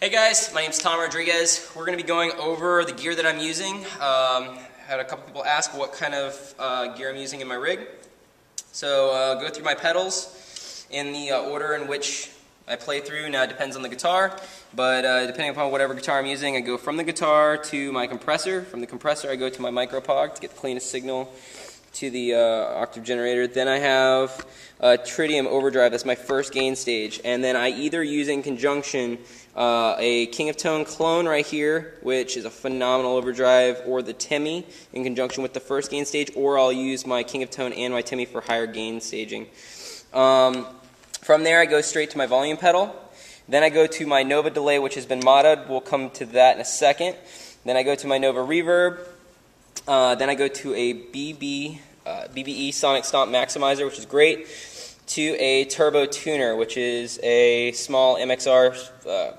Hey guys, my name's Tom Rodriguez. We're going to be going over the gear that I'm using. Had a couple people ask what kind of gear I'm using in my rig. So go through my pedals in the order in which I play through. Now it depends on the guitar, but depending upon whatever guitar I'm using, I go from the guitar to my compressor. From the compressor I go to my micropog to get the cleanest signal to the octave generator. Then I have Tritium overdrive. That's my first gain stage, and then I either use in conjunction a King of Tone clone right here, which is a phenomenal overdrive, or the Temi in conjunction with the first gain stage, or I'll use my King of Tone and my Temi for higher gain staging. From there I go straight to my volume pedal. Then I go to my Nova delay, which has been modded. We'll come to that in a second. Then I go to my Nova reverb. Then I go to a BBE Sonic Stomp Maximizer, which is great, to a Turbo Tuner, which is a small MXR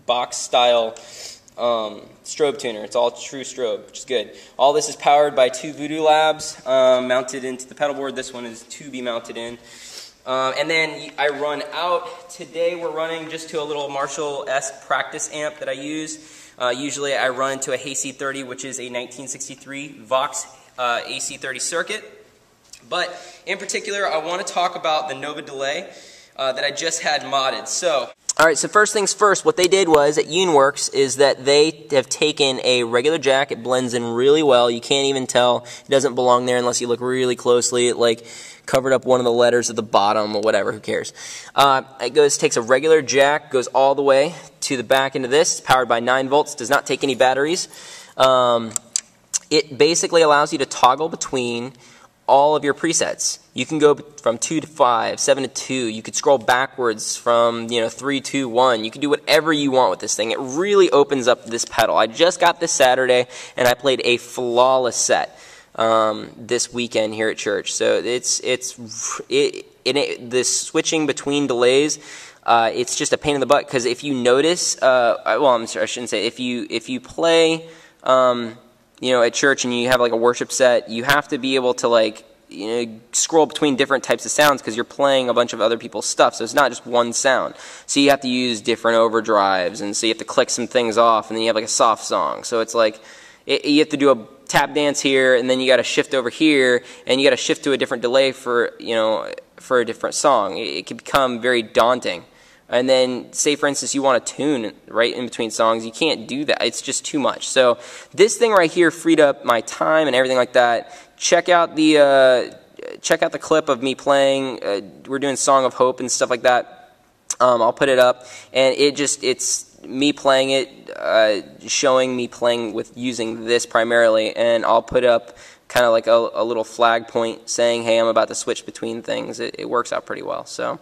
box-style strobe tuner. It's all true strobe, which is good. All this is powered by two Voodoo Labs mounted into the pedal board. This one is to be mounted in. And then I run out. Today we're running just to a little Marshall-esque practice amp that I use. Usually I run to a AC30, which is a 1963 Vox AC30 circuit. But in particular, I want to talk about the Nova delay that I just had modded. So, alright, so first things first, what they did was at Younworks is that they have taken a regular jack. It blends in really well. You can't even tell it doesn't belong there unless you look really closely. It like covered up one of the letters at the bottom or whatever, who cares. It takes a regular jack, goes all the way to the back into this. It's powered by 9 volts, does not take any batteries. It basically allows you to toggle between all of your presets. You can go from 2 to 5, 7 to 2. You could scroll backwards from 3, 2, 1. You can do whatever you want with this thing. It really opens up this pedal. I just got this Saturday and I played a flawless set this weekend here at church. So the switching between delays, it's just a pain in the butt, because if you notice, well, I'm sorry, I shouldn't say, if you play at church and you have like a worship set, you have to be able to scroll between different types of sounds, because you're playing a bunch of other people's stuff, so it's not just one sound. So you have to use different overdrives, and so you have to click some things off, and then you have like a soft song. So it's like you have to do a tap dance here, and then you got to shift over here, and you got to shift to a different delay for a different song. It can become very daunting. And then, say for instance, you want to tune right in between songs. You can't do that. It's just too much. So this thing right here freed up my time and everything like that. Check out the clip of me playing. We're doing Song of Hope and stuff like that. I'll put it up, and it's me playing it, showing me playing with using this primarily, and I'll put up kind of like a little flag point saying, hey, I'm about to switch between things. It works out pretty well. So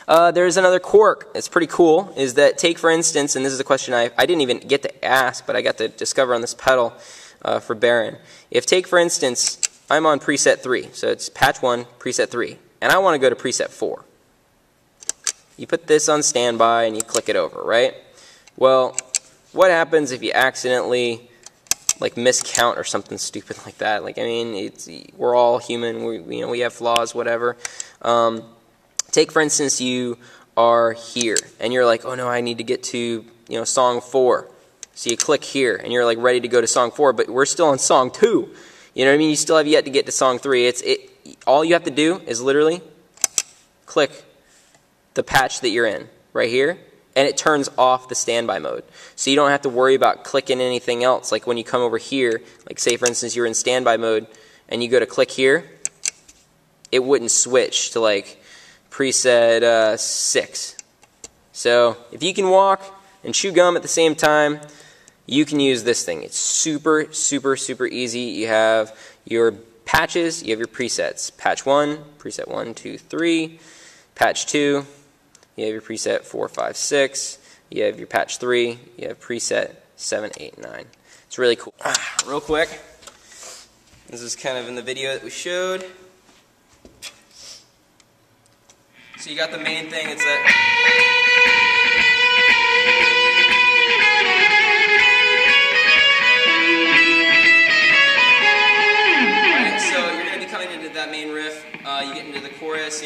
there's another quirk. It's pretty cool, is that, take for instance, and this is a question I didn't even get to ask, but I got to discover on this pedal for Baron. If, take for instance, I'm on preset 3, so it's patch 1, preset 3, and I want to go to preset 4. You put this on standby and you click it over, right? Well, what happens if you accidentally miscount or something stupid like that? We're all human. We have flaws, whatever. Take for instance, you are here and you're like, oh no, I need to get to song 4. So you click here and you're ready to go to song 4, but we're still on song 2. You know what I mean? You still have yet to get to song 3. All you have to do is literally click the patch that you're in right here, and it turns off the standby mode. So you don't have to worry about clicking anything else. Like when you come over here, say for instance you're in standby mode and you go to click here, it wouldn't switch to preset 6. So if you can walk and chew gum at the same time, you can use this thing. It's super, super, super easy. You have your patches, you have your presets. Patch 1, preset 1, 2, 3. Patch 2, you have your preset 4, 5, 6. You have your patch 3. You have preset 7, 8, 9. It's really cool. Real quick, this is kind of in the video that we showed. So you got the main thing. It's Alright, so you're going to be coming into that main riff. You get into the chorus.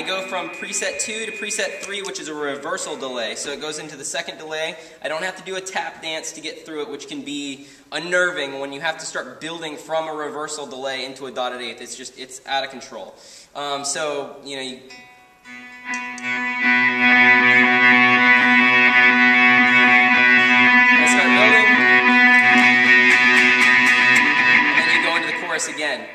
go from preset 2 to preset 3, which is a reversal delay. So it goes into the second delay. I don't have to do a tap dance to get through it, which can be unnerving when you have to start building from a reversal delay into a dotted eighth. It's out of control. So, you know, I start building, and then you go into the chorus again.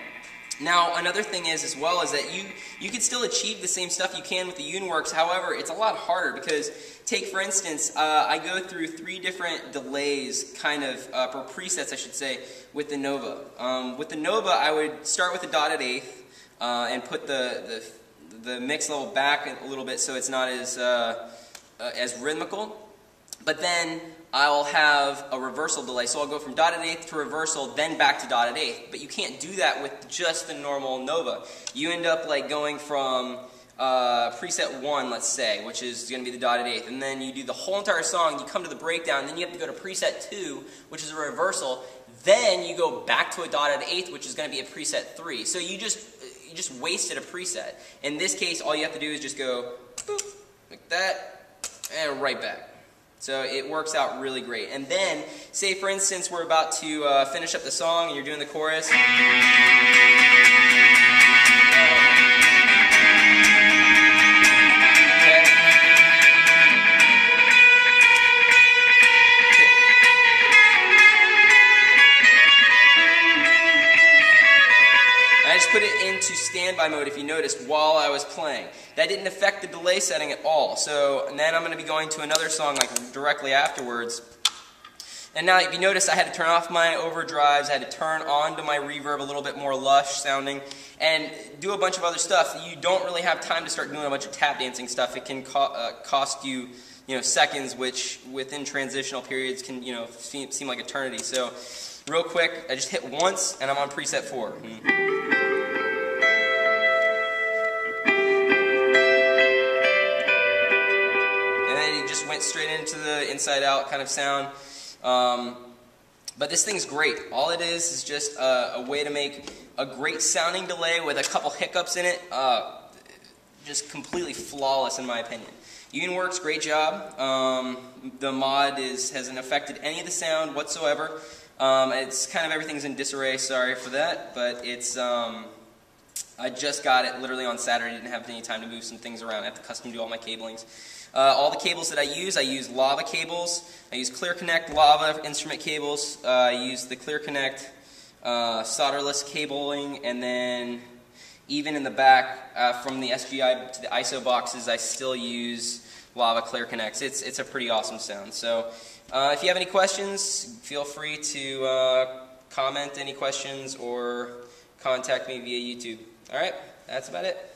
Now, another thing is, as well, is that you can still achieve the same stuff you can with the Younworks. However, it's a lot harder because, take for instance, I go through 3 different delays, kind of, or presets, I should say, with the Nova. With the Nova, I would start with a dotted eighth and put the mix level back a little bit so it's not as rhythmical. But then I'll have a reversal delay. So I'll go from dotted eighth to reversal, then back to dotted eighth. But you can't do that with just the normal Nova. You end up like going from preset 1, let's say, which is going to be the dotted eighth, and then you do the whole entire song, you come to the breakdown, then you have to go to preset 2, which is a reversal, then you go back to a dotted eighth, which is going to be a preset 3. So you just wasted a preset. In this case, all you have to do is just go boop, like that, and right back. So it works out really great. And then, say for instance, we're about to finish up the song and you're doing the chorus. I just put it into standby mode, if you noticed, while I was playing. That didn't affect the delay setting at all. So, and then I'm going to be going to another song like directly afterwards. And now, if you notice, I had to turn off my overdrives, I had to turn on to my reverb, a little bit more lush sounding, and do a bunch of other stuff. You don't really have time to start doing a bunch of tap dancing stuff. It can cost you, seconds, which within transitional periods can, seem like eternity. So, real quick, I just hit once, and I'm on preset 4. Went straight into the inside out kind of sound. But this thing's great. All it is just a way to make a great sounding delay with a couple hiccups in it. Just completely flawless in my opinion. Younworks, great job. The mod hasn't affected any of the sound whatsoever. It's kind of everything's in disarray, sorry for that, but it's I just got it literally on Saturday. Didn't have any time to move some things around. I have to custom do all my cablings. All the cables that I use Lava cables. I use Clear Connect Lava instrument cables. I use the Clear Connect solderless cabling, and then even in the back from the SGI to the ISO boxes, I still use Lava Clear Connects. It's a pretty awesome sound. So if you have any questions, feel free to comment any questions or contact me via YouTube. All right, that's about it.